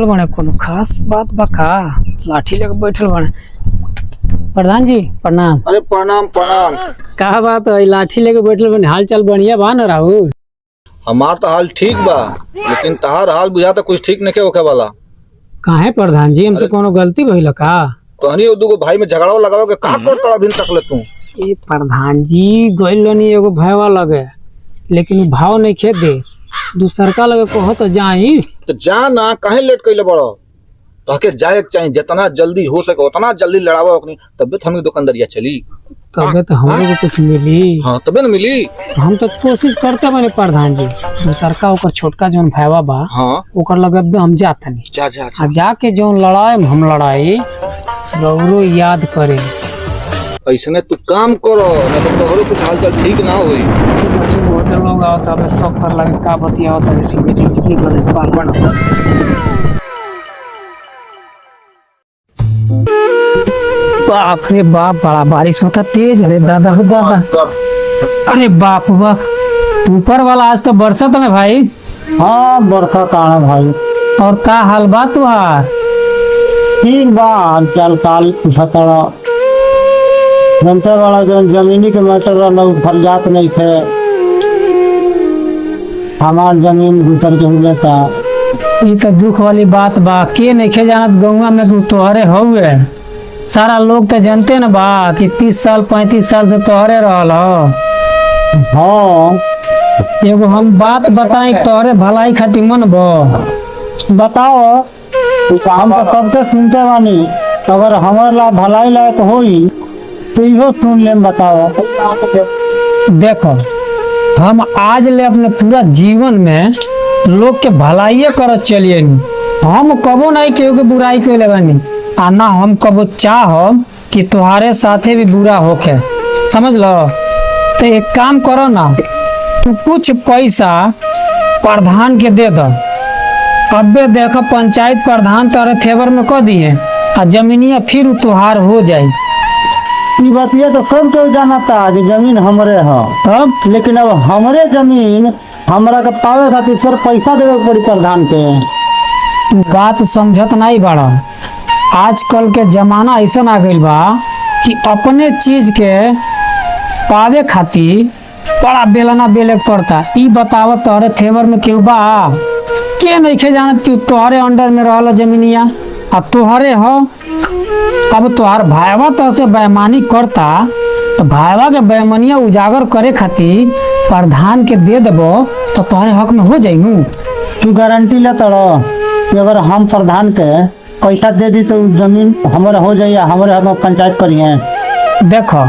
बने कोनो खास बात बका लाठी लेके बैठल बने। प्रधान जी प्रणाम। अरे प्रणाम प्रणाम। का बात है लाठी लेके बैठल बने, हाल चाल बढ़िया बा न राहुल? हमार तो हाल ठीक बा लेकिन तहार हाल बुझा तो कुछ ठीक नहीं होके वाला। काहे प्रधान जी, हमसे कोनो गलती भइल का? तहनी दू भाई में झगड़ा लगाओ के का करता अभी तक ले तू? ए प्रधान जी गइल नहीं एगो भाईवा लगे, लेकिन उ भाव नहीं खे दे, दूसरका लगे कहो तो जाई। तो जा ना, काहे लेट कइले बड़ो? तहके जाए के चाहिए, जितना जल्दी हो सके उतना जल्दी लड़ावा ओकनी, तबे तो हमें दुकानदारिया चली। तबे तो हमरे को कुछ मिली। हाँ तबे न मिली। तो हम तो कोशिश करते बने प्रधान जी, दूसरका ओकर छोटका जोन भाईवा बा हाँ ओकर लगे हम जातनी जा जा, जा। जाके जोन लड़ाए हम लड़ाई रौरो याद करे। ऐसने तू काम करो ना तो तोहरो कुछ हाल चाल ठीक ना होई। ठीक होते लोग आओ तबे सब कर लगे का बतियाओ तबे से निकल पाल। बाप रे बाप, बड़ा बारिश होता तेज। अरे दादा हो दादा, अरे बाप बाप, ऊपर वाला आज तो बरसात में भाई। हाँ बरखा काना भाई। और का हाल बा तुहार? ठीक बा, चल काल पूछता जनता वाला जो जमीनी के मैटर रहना उधर जात नहीं थे, हमार जमीन भीतर के हो जाता। ये तो दुख वाली बात बा, के नहीं खे जानत गौवा में तू तोहरे हउए। सारा लोग तो जानते न बा कि 30 साल 35 साल से तोहरे रहल हो। हाँ एगो हम बात बताई तोहरे भलाई खातिर मन बो। बताओ, हम तो सबसे सुनते बानी, अगर हमारे ला भलाई लायक होई तो इहो सुन ले। बताओ देखो, हम आज ले अपने पूरा जीवन में लोग के भलाइये करत चलिए, हम कबो नहीं केहू के बुराई कैले बानी, आ ना हम कबो चाहब कि तुम्हारे साथे भी बुरा होके, समझ लो। तो एक काम करो ना, तू कुछ पैसा प्रधान के दे दो, अबे देखो पंचायत प्रधान तारे फेवर में कह दिए आ जमीनिया फिर तुहार हो जाए। ये बतिया तो सब कोई जाना था कि जमीन हमरे है तब, लेकिन अब हमरे जमीन हमरा के पावे खातिर सर पैसा देवे पड़ी प्रधान के। तू बात समझत नहीं बड़ा, आजकल के जमाना ऐसा आ गइल बा कि अपने चीज के पावे खातिर बड़ा बेलना बेले पड़ता। ई बताव तोहरे फेवर में क्यों बा? के नहीं खे जानत कि तोहरे अंडर में रहल जमीनिया अब तोहरे हो। अब तोहार भाईवा तो से बेईमानी करता, तो भाईवा के बेईमानिया उजागर करे खातिर प्रधान के दे देबो तो तोहरे हक में हो जाई नू। तू गारंटी लेता रहो कि अगर हम प्रधान के पैसा दे दी तो जमीन हमारे हो जाइए, हमारे हक में पंचायत करिए। देखो,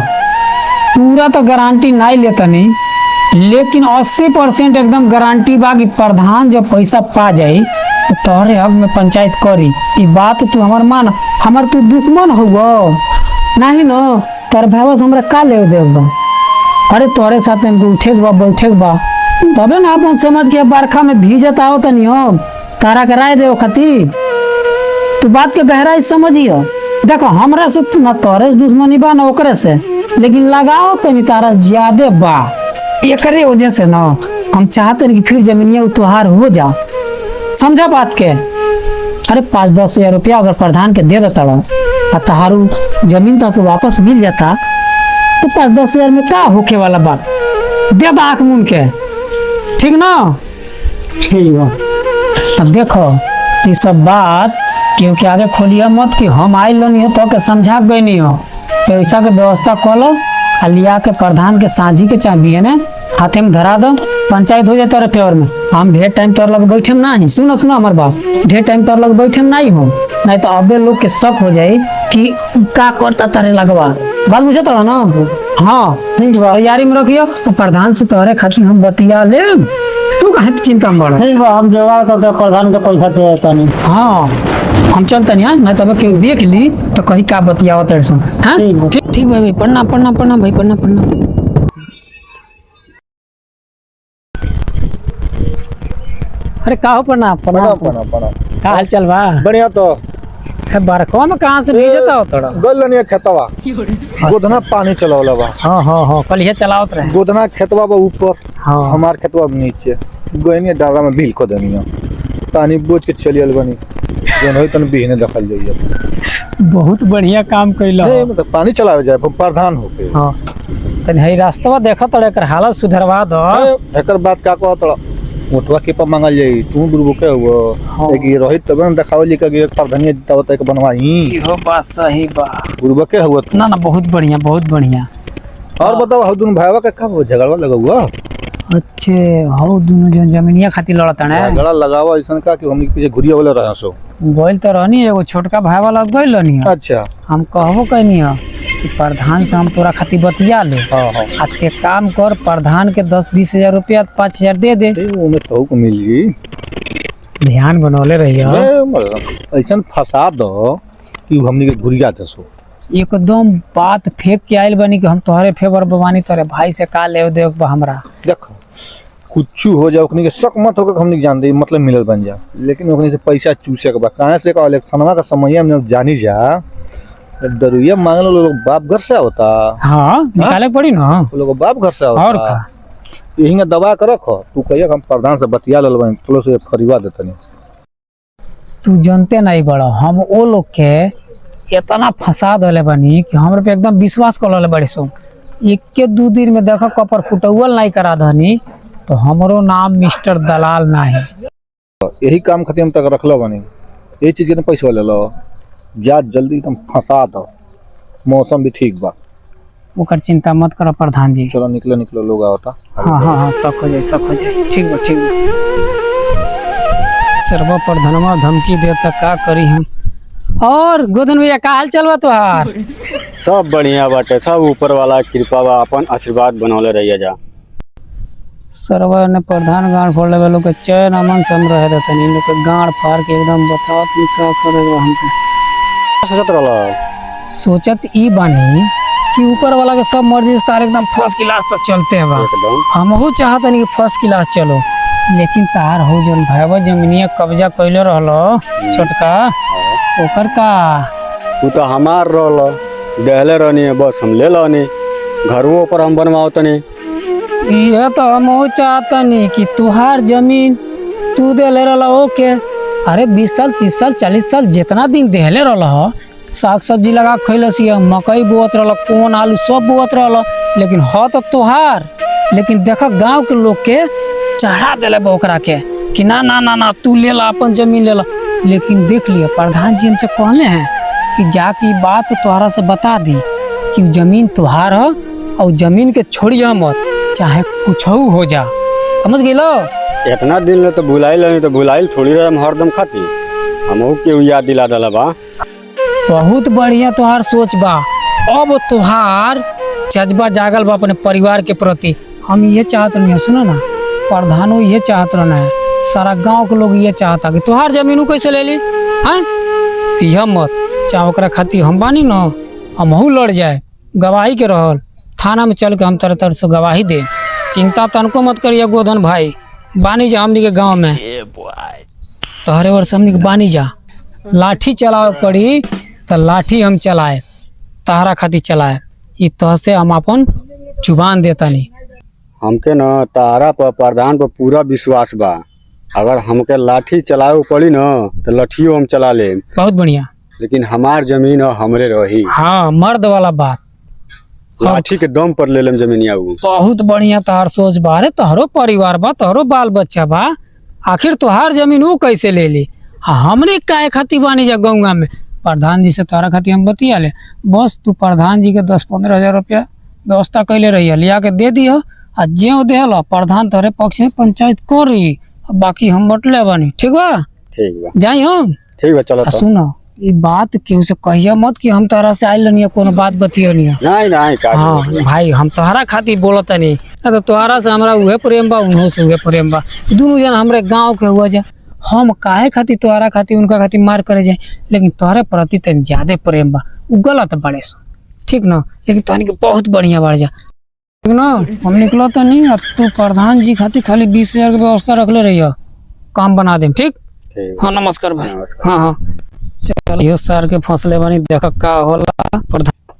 पूरा तो गारंटी नहीं लेतनी, लेकिन 80% एकदम गारंटी बा कि प्रधान जब पैसा पा जाई तो तोहरे हक में पंचायत करी। ये बात तू हमार मान, हमार तू दुश्मन हो नहीं न, तार भाईवा से हमरा का ले देव बा? अरे तोहरे साथ हमको उठे बा बैठे बा, तबे ना अपन समझ के बरखा में भीजत आओ तनी हो तारा के राय देव खातिर। तू बात के गहराई समझियो। देखो, हमरा से ना तोहरे से दुश्मनी बा ना ओकरे से, लेकिन लगाओ तनी तारा से ज्यादा बा। एकरे वजह से ना हम चाहते हैं कि फिर जमीनिया तुहार हो जा, समझा बात के? अरे 5-10 हजार रुपया अगर प्रधान के दे देता रहा तहारू जमीन तो वापस मिल जाता, तो 5-10 हजार में क्या होके वाला बात? दे दा आँख मूंद के, ठीक ना? ठीक है। अब देखो, ये सब बात क्योंकि आगे खोलिया मत कि हम आई लो नहीं हो तो के समझा गई नहीं हो। तो ऐसा के व्यवस्था कर लो, लिया के प्रधान के साझी के चाबी है ना हाथे में धरा दो, पंचायत हो जाए तेरे फेवर में। हम ढेर टाइम तोर लग बैठे नहीं, सुनो सुनो हमार बात, ढेर टाइम तोर लग बैठे नहीं हो, नहीं तो अबे लोग के शक हो जाए कि का करता तारे लगवा। बात मुझे तो ना। हाँ तैयारी में रखियो, तो प्रधान से तोहरे खातिर हम बतिया ले, तू कहे चिंता में बड़ा। ठीक बा, हम जुगाड़ करके प्रधान के पैसा दे देता नहीं। हाँ हम चलते नहीं, नहीं तो क्यों देख ली तो कहीं का बतिया तेरे सुन। हाँ ठीक भाई, पढ़ना पढ़ना पढ़ना भाई, पढ़ना पढ़ना। अरे का हो पढ़ना पढ़ना पढ़ा का हाल चाल बा? बढ़िया। तो बरखा में कहाँ से भीजता हो तोड़ा? गल खेतवा गोदना पानी चलावला बा। हाँ कल ये चलावत रहे। गोदना खेतवा बा ऊपर, हाँ हमार खेतवा नीचे, गइनी डाला में बिल को देनी पानी बोझ के चलियल बनी। जोन होई तन बिहने देखल जाइए। बहुत बढ़िया काम कैल। मतलब पानी चलावे जाए प्रधान होके। हाँ तनी हई रास्ता देखा तोड़ एकर हालत सुधरवा दो। एकर बात का कहत मोटवा के पर मांगल जाई तू बुरबो के हुआ। हाँ। एक ये रोहित तब न देखावल जी के एक प्रधानिया जीता होता एक बनवाई। इहो बात सही बा। बुरबो के हुआ। ना ना बहुत बढ़िया बहुत बढ़िया। और बताओ हम दोनों भाईवा का कब झगड़ा लगा हुआ? अच्छे हो दोनों जन जमीनिया खातिर लड़ता है। झगड़ा लगावा ऐसा का कि हम पीछे घुरिया वाले रहे सो। गोइल तो रहनी एगो छोटका भाई वाला गोइल रहनी। अच्छा हम कहबो कहनी है कि प्रधान से हम तोरा खातिर बतिया ले। हाँ हाँ आ ते काम कर प्रधान के 10-20 हजार रुपया 5,000 दे दे। उमे तो को मिल गई। ध्यान बनौले रही ऐसा फंसा दो कि हमनी के घुरिया दे सो। एकदम बात फेंक के आयल बनी कि हम तोहरे फेवर बवानी तोरे भाई से का ले दे हमरा। देखो कुछ हो जाए ओकनी के शक मत होकर हमनी जान दे मतलब मिलल बन जा। लेकिन ओकनी से पैसा चूसे के बा कहां से का इलेक्शनवा का समय में जानी जा दरुइया मांगल लोग बाप घर से होता। हाँ निकाले पड़ी ना वो लोग बाप घर से होता। और का यही में दबा के रखो तू कहिए हम प्रधान से बतिया लल बन चलो से खरीवा देतनी। तू जानते नहीं बड़ा हम वो लोग के इतना फंसा दले बनी कि हमरे पे एकदम विश्वास कर ले बड़े सो। एक के 2 दिन में देखो कपर फुटौल नहीं करा धनी तो हमरो नाम मिस्टर दलाल ना है। यही काम खातिर हम तक रखलो बनी यही चीज के पैसा ले लो जा जल्दी एकदम फंसा दो। मौसम भी ठीक बा। ओकर चिंता मत करो प्रधान जी। चलो निकलो लोग आवता। हाँ हाँ हाँ सब हो जाए ठीक बा ठीक बा। सर्व प्रधानमा धमकी देता का करी हम। और गोदन भैया का हाल चल बा तोहार? सब बढ़िया बाटे सब ऊपर वाला कृपा बा अपन आशीर्वाद बनौले रहिए जा। सरवा ने प्रधान गांड फोड़ लेवे लोग के चैन अमन से हम रहे देतनी लोग के गांड फाड़ के एकदम बताओ कि का करेगा हमके। सोचत रहल सोचत ई बानी कि ऊपर वाला के सब मर्जी से तार एकदम फर्स्ट क्लास तक चलते बा। एकदम हमहू चाहतनी कि फर्स्ट क्लास चलो लेकिन तार हो जोन भाईवा जमीनिया कब्जा कइले रहलो छोटका ओकर का तू तो हमार रहल देहले रहनी है बस हम ले लनी घरों पर हम बनवाओ तनी। ये तो हमहू चाहतनी कि तुहार जमीन तू देले रहला ओके। अरे 20 साल 30 साल 40 साल जितना दिन देहले रहला साग सब्जी लगा खैलस मकई बोअत रहल कोन आलू सब बोअत रहल लेकिन हो तो तुहार। लेकिन देख गांव के लोग के चढ़ा दिले ओकरा के कि ना ना ना ना तू ले ला अपन जमीन ले ला। लेकिन देख लिया प्रधान जी हमसे कहले हैं कि जाके बात तोहरा से बता दी कि जमीन तुहार है और जमीन के छोड़िया मत चाहे कुछ हो जा। समझ गेलो? इतना दिन ले तो भुलाइल नहीं तो भुलाइल थोड़ी रहे हम हरदम खाती हमहू के याद दिला दला बा। बहुत बढ़िया तुहार सोच बा। अब तुहार जज्बा जागल बा अपने परिवार के प्रति। हम ये चाहत नहीं है सुनो ना प्रधानो ये चाहत रहना है सारा गांव के लोग ये चाहता कि तुहार जमीन कैसे ले ली हैं तिह मत चाहे ओकरा खातिर हम बानी न हमहू लड़ जाए गवाही के रहल थाना में चल के हम तरह तरह से गवाही दे। चिंता तनको मत करिए गोधन भाई बानी जा हमनी के गाँव में तोहरे वर्ष हमनी के बानी जा। लाठी चलावे पड़ी तो लाठी हम चलाए तहरा खातिर चलाए ई तह से हम अपन जुबान देता नहीं। हमके न तारा पर प्रधान पर पूरा विश्वास बा। अगर हमके लाठी चलावे पड़ी न तो लाठियों हम चला ले। बहुत बढ़िया। लेकिन हमार जमीन हमरे रही। हाँ मर्द वाला बात। लाठी के दम पर ले लेम जमीनिया उ। बहुत बढ़िया तहार सोच बा। अरे तोहरो परिवार बा तोहरो बाल बच्चा बा आखिर तोहार जमीन वो कैसे ले ली। हमरे काहे खातिर बानी जा गौवा में प्रधान जी से तोहरा खातिर हम बतिया ले बस तू प्रधान जी के 10-15 हजार रुपया व्यवस्था कैले रही लिया के दे दियो आ जे देहल प्रधान तोहरे पक्ष में पंचायत करी बाकी हम बटले बानी। ठीक बा? ठीक बा जाई हम। ठीक बा चलो। सुनो ये बात केहू से कहिया मत कि हम तोहरा से आइल नहीं कोनो बात बतियो नहीं। नहीं का हाँ भाई हम तोहरा खातिर बोलत नहीं ना तो तोहरा से हमरा उहे प्रेम बा उन्हों से उहे प्रेम बा दोनों जन हमरे गांव के हुआ जा। हम काहे खातिर तोहरा खातिर उनका खातिर मार करे जाए लेकिन तोहरे प्रति तन ज्यादा प्रेम बा उ गलत बड़े सो ठीक न। लेकिन तहनी के बहुत बढ़िया बाड़ जा ठीक न। हम निकलो तो नहीं तू प्रधान जी खातिर खाली 20 हजार के व्यवस्था रखले रहियो काम बना देम। ठीक? हाँ नमस्कार भाई। हाँ हाँ चल यो सर के फसले बनी देख का होला प्रधान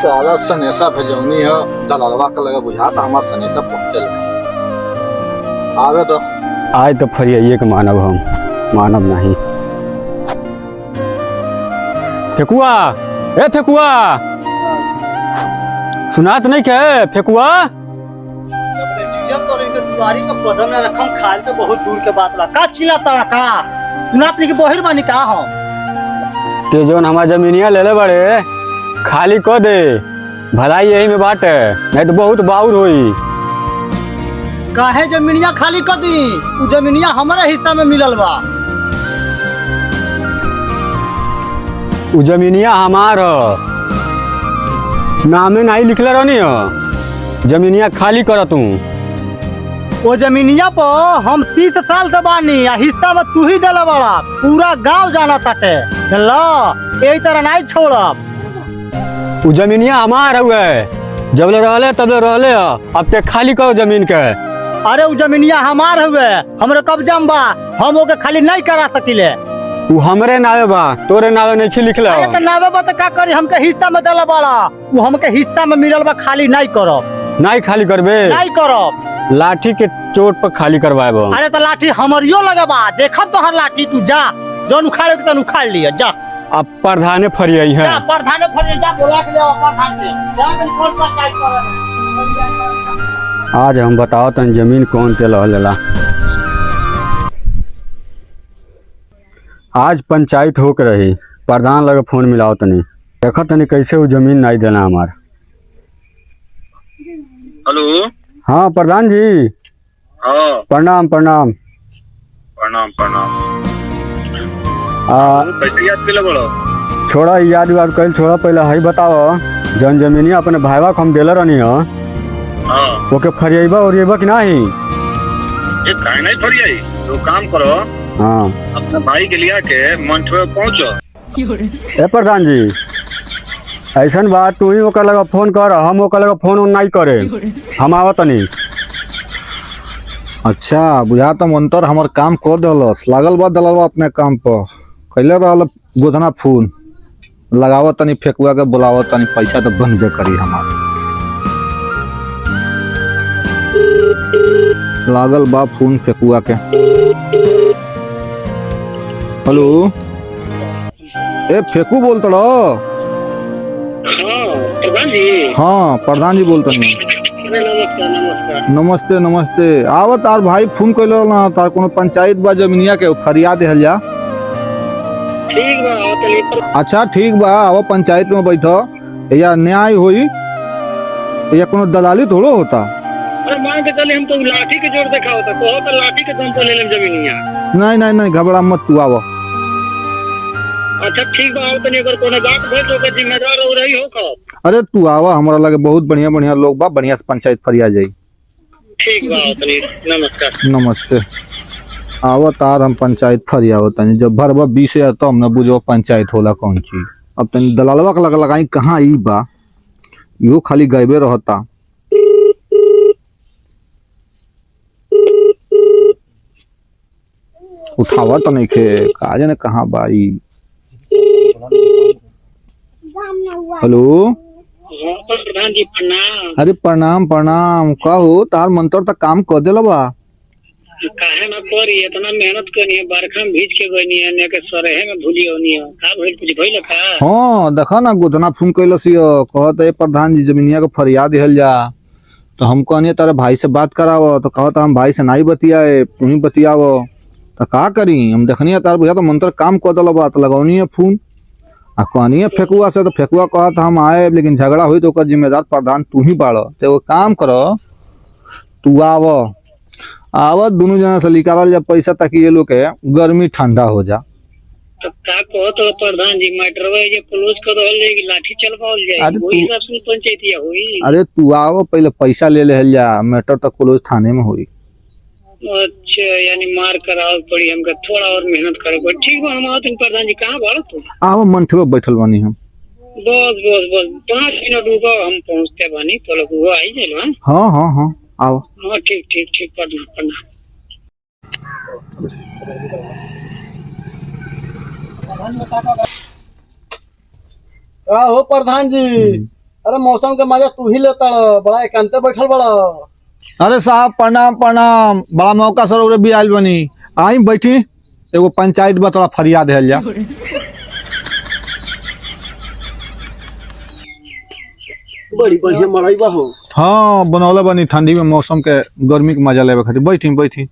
साला सनेसा भेजौनी है दलालवा का लगा बुझाता हमार सनेसा पहुंचल आवे तो आज तो फरियाइए के मानब हम मानव नहीं। फेकुआ, ए फेकुआ, सुनात नहीं के फेकुआ? दुआरी में कदम न रखम, खाल तो बहुत दूर के बात बा। का चिल्ला तड़ा का सुनात नहीं के बहिर बानी का हो? ते जोन हमार जमीनिया ले ले बड़े खाली कर दे, भलाई यही में बाटे, नहीं तो बहुत बाउर होई। काहे जमीनिया खाली कर दी? उ जमीनिया हमारे हिस्सा में मिलल बा। उ जमीनिया हमार ह, नामे नहीं लिखले रहनी ह। जमीनिया खाली कर तू। वो जमीनिया पर हम 30 साल से बानी, आ हिस्सा में तू ही देला बड़ा। पूरा गांव जाना ताटे, ला यही तरह नहीं छोड़ब। उ जमीनिया हमार हुए, जब ले रहले तब ले रहले ह। अब ते खाली करो जमीन के। अरे उ जमीनिया हमार हुए, हमरे कब्जा में बा, हम ओके खाली नहीं करा सकिले। उ हमरे नावे बा, तोरे नावे नहीं लिखले। अरे तो नावे बा तो का करी, हमके हिस्सा में देला बड़ा। उ हमके हिस्सा में मिलल बा, खाली नहीं करब। नहीं खाली करबे? नहीं करब। लाठी के चोट पर खाली करवाए। अरे तो लाठी हमरियो लगबा, देखब तो हर लाठी। तू जा, जौन उखाड़े के तन उखाड़ लिया जा। अब प्रधाने फरियाई है। जा प्रधाने फरिया, जा बोला के ले प्रधान के। जा तन फोन पर टाइप कर। आज हम बताओ तन जमीन कौन ते लेला। आज पंचायत होके रही, प्रधान लगे फोन मिलाओ तनी, देखो तनी कैसे वो जमीन नहीं देना हमार। हेलो। हाँ प्रधान जी। हाँ प्रणाम प्रणाम। प्रणाम प्रणाम। कैसे याद केला बड़ो? छोड़ा याद वाद कल छोड़ा, पहले हई बताओ जन जमीनी अपने भाईवा को हम देला रहनी हो। हाँ ओके फरियाबा और कि नहीं? ये काहे नहीं फरियाई? तो काम करो, हाँ अपने भाई के लिया के मंठवे पहुंचो। ए प्रधान जी, ऐसन बात तू ही ओकर लगा फोन कर, हम ओकर लगा फोन नहीं करे, हम आवत नहीं। अच्छा बुझा तो मंतर हमार काम कर दलस, लागल बा दलवा अपने काम पर कैले रहल गोधना फोन लगावत तनी फेकुआ के बुलावत तनी, पैसा तो बनबे करी हमार। लागल बा फोन फेकुआ के। हेलो, ए फेकू बोलत रहो? प्रधान जी। हाँ प्रधान जी बोलते नहीं। नमस्कार नमस्कार। नमस्ते नमस्ते। आवत तार भाई फोन कैलो ना, तार कोनो पंचायत बा जमीनिया के फरियाद देहल जा। ठीक बा, आओ तनी। अच्छा ठीक बा, आओ पंचायत में बैठो, या न्याय होई, या कोनो दलाली थोड़ो होता। अरे मान के चले हम तो लाठी के जोड़ देखा होता, कहो तो लाठी के दम पर ले लेम जमीनिया। नहीं नहीं नहीं घबरा मत, तू आवो। अच्छा ठीक बा, आओ तनी। अगर कोनो बात भइल तो ओकर जिम्मेदार हो रही हो का? अरे तू आवा, हमारा लगे बहुत बढ़िया बढ़िया लोग बा, बढ़िया से पंचायत फरिया जाई। ठीक बा, आओ तनी। नमस्कार। नमस्ते। आवो तार हम पंचायत फरिया होता नहीं, जब भरबा 20,000 तो हम न बुझो पंचायत होला कौन चीज। अब तनी दलालवा के लगाई कहाँ ई बा, यो खाली गायबे रहता। उठावा तो नहीं खे, काजे ने कहाँ बा ई। हेलो। प्रधान जी प्रणाम। अरे प्रणाम प्रणाम। का हो तार मंत्र तक काम कर देला बा? काहे ना करी, इतना मेहनत करनी है, बरखा में भीज के गनी है, ने के सरहे में भूली होनी है। का भइल, कुछ भइल का? हाँ देखा ना गोधना फोन कैलसी, कहत है प्रधान जी जमीनिया को फरियाद देहल जा। तो हम कहनी तारे भाई से बात करावो, तो कहता हम भाई से नहीं बतियाए, तू ही बतियावो। तो का करी, हम देखनी तार बुझा तो मंत्र काम कर देला बा, तो लगौनी है फोन। आ कहनी है फेकुआ से, तो फेकुआ कहत हम आए, लेकिन झगड़ा हुई तो ओकर जिम्मेदार प्रधान तू ही बाड़। तो वो काम करो, तू आवो, आवत दोनों जना से निकालल जा पैसा, ताकि ये लोग के गर्मी ठंडा हो जा। तो का कहो तो प्रधान जी, मैटरवा ये क्लोज कर रहल जाए कि लाठी चलवाल जाए, अरे वही तू- सब सुन पंचायतिया होई। अरे तू आओ, पहले पैसा ले लेहल जा, मैटर तक क्लोज थाने में हुई। अच्छा, यानी मार कराओ पड़ी, हमका थोड़ा और मेहनत करे पड़ी। ठीक बा, हम आओ तुम। प्रधान जी कहाँ बाड़ो तुम? आओ मंठवे बैठल बानी हम। बस बस बस 5 मिनट रुको, हम पहुँचते बानी, तो लोग वो आई जाए। हाँ हाँ हाँ आओ। हाँ ठीक ठीक ठीक, प्रणाम प्रणाम। का हो प्रधान जी? अरे मौसम के मजा तू ही लेता रहो, बड़ा एकांते बैठल बड़ा। अरे साहब प्रणाम प्रणाम, बड़ा मौका सर भी आयल बनी, आई बैठी। एगो पंचायत बा थोड़ा फरियाद है जा। बड़ी बढ़िया मड़ई बा हो। हाँ बनौला बनी ठंडी में मौसम के गर्मी के मजा लेवे खातिर। बैठी बैठी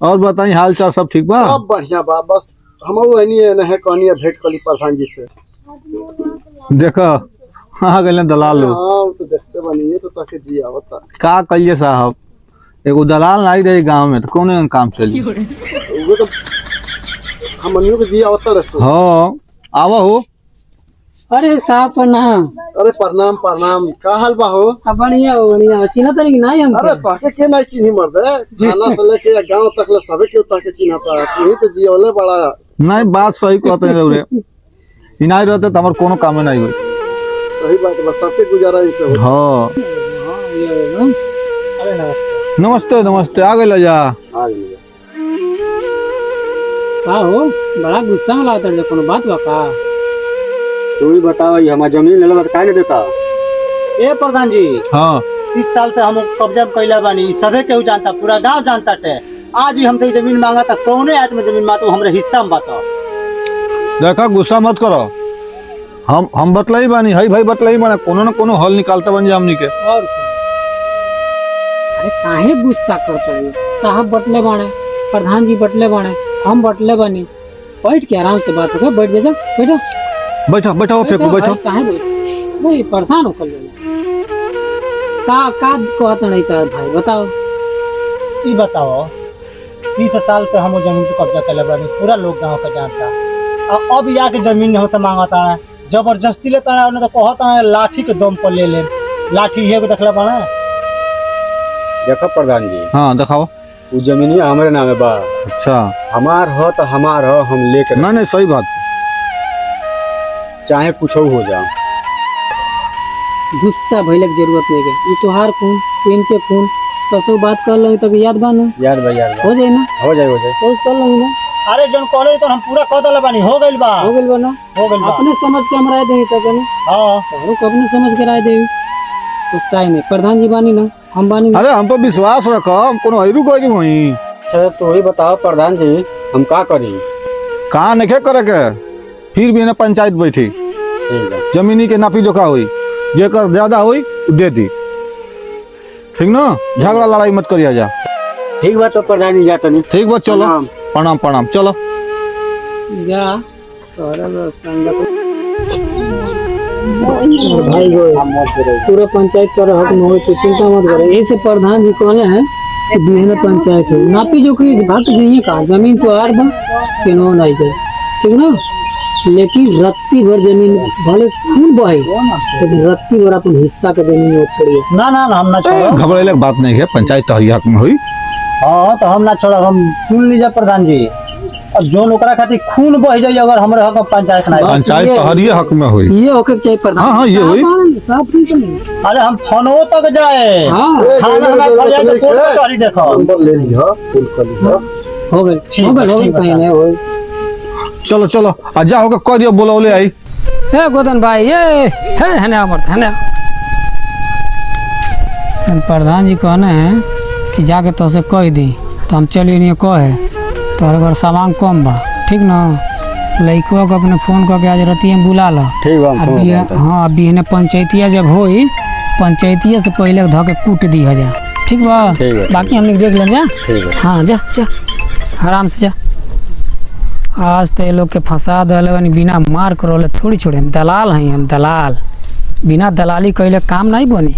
और बताई हाल चाल सब ठीक बा? सब बढ़िया बा, बस हम एनी है कहनी भेंट कली प्रधान जी से। देखो हाँ गए दलाल लोग। हाँ वो तो देखते बनी है तो ताके जी आवता। का कहिए साहब, एगो दलाल नहीं रही गांव में तो कौन काम चली। वो तो हमनियों के जी आवता रसो। हाँ आवा हो। अरे साहब प्रणाम। अरे प्रणाम प्रणाम, का हाल बा हो? बढ़िया हो बढ़िया। चिन्ह तरी कि नहीं हम? अरे ताके के नहीं चिन्ही मर्द है, थाना से लेके गांव तक ले सबे के ताके चिन्हता। तू ही तो जीवले बड़ा। नहीं बात सही कहते हैं रे, इनाई रहते तो हमार कोनो काम नहीं हुई। सही बात बा, सबके गुजारा इसे हो। हाँ अरे नमस्ते नमस्ते, आ गए जा। आ गई। का हो बड़ा गुस्सा में लागत है, कोनो बात बा का? तू ही बताओ, ये हमार जमीन ले काहे नहीं देता? ए प्रधान जी, हाँ 30 साल से हम कब्जा में कैला बानी, सबे केहू जानता, पूरा गांव जानता टे। आज ही हमसे जमीन मांगा था, कौने आदमी जमीन मांगा तो हमरे हिस्सा में बताओ। देखा गुस्सा मत करो, हम बतलाई बानी, हई भाई बतलाई बानी, कोनो न कोनो हल निकालता बन जा हमनी के। और अरे काहे गुस्सा करते हो? साहब बटले बाणे, प्रधान जी बटले बाणे, हम बटले बानी। बैठ के आराम से बात होगा। बैठ जा बैठो बैठो बैठो फेंको बैठो। काहे वही परेशान होकर का कहत नहीं था भाई, बताओ। ई बताओ, 30 साल पे हम जमीन पे कब्जा कैला बानी, पूरा लोग गांव का जानता। अब जाके जमीन नहीं होता मांगता है, जबरदस्ती लेता है, उन्हें तो कहता है लाठी के दम पर ले ले। लाठी ये को देखला बाना। देखो प्रधान जी, हाँ दिखाओ। वो जमीन हमारे नामे बा। अच्छा हमार हो तो हमार हो, हम लेकर नहीं सही बात। चाहे कुछ हो जा। गुस्सा भइले के जरूरत नहीं है। ये तोहार खून पेन के खून तो सब बात कर लो तो याद बानो याद भाई याद हो जाए ना, हो जाए तो कर लो ना। अरे जन कॉलेज तो हम पूरा कह दला बानी, हो गइल बा हो गइल बा ना। हो गइल बा। अपने समझ के हम राय देवी तक ना। हां तोहरो को अपने समझ के राय देवी। गुस्सा नहीं, प्रधान जी बानी ना, हम बानी ना। अरे हम तो विश्वास रखो, हम कोनो हैरू कोई नहीं। अच्छा तो ही बताओ प्रधान जी, हम का करी? कहाँ नहीं करे के, फिर भी ना पंचायत बैठी, ठीक है जमीनी के नापी जोखा हुई, जेकर ज्यादा हुई दे दी, ठीक ना? झगड़ा लड़ाई मत करिया जा। ठीक बा तो प्रधान जी जाता नहीं। ठीक बा चलो। प्रणाम। प्रणाम प्रणाम चलो। जा तोहरा व्यवस्था भाई गो पूरा पंचायत कर हक में हो, तो चिंता मत करे। यही से प्रधान जी कहले हैं कि बिहने पंचायत हो, नापी जोखी भट गई का जमीन तो आर बा केनो नहीं जाए, ठीक ना? लेकिन रत्ती भर जमीन भले खून बहे, लेकिन रत्ती भर अपन हिस्सा के जमीन मत छोड़िए। ना ना हम ना छोड़ो। घबराइले के बात नहीं है, पंचायत तोहरी हक में हुई। हाँ तो हम ना छोड़ो, हम सुन लीजिए प्रधान जी। अब जो ओकरा खातिर खून बह जाइए अगर हमरे हक में पंचायत ना। पंचायत तोहरी हक में हुई। ये होके चाहिए प्रधान। हाँ हाँ ये हुई। साहब ठीक है। अरे हम थानों तक जाए, हाँ थाना ना भर जाए तो कोर्ट कचहरी देखो। नंबर ले लियो, फुल कर लियो। हो गए ठीक हो है, गए ठीक है। कहीं नहीं हो। चलो चलो जा होके कह दियो, बोलौले आई। हे गोदन भाई, ये है ना अमर है ना। प्रधान जी कहने हैं कि जाके तो से कह दी, तो हम चलिए नहीं कहे तो अगर सामान कम बा, ठीक ना? लड़कवा को अपने फोन करके आज रतिया में बुला लो। ठीक बा, हम फोन अभी करते हैं। हाँ अभी है पंचायतिया जब होई, पंचायतिया से पहले धो के कूट दी जा, ठीक बा? ठीक है, बाकी हमने देख लें जा। ठीक है। हाँ जा जा आराम से जा। आज तो ये लोग के फंसा दल बिना मार करोले थोड़ी छोड़े। हम दलाल हैं, हम दलाल, बिना दलाली कैले काम नहीं बनी।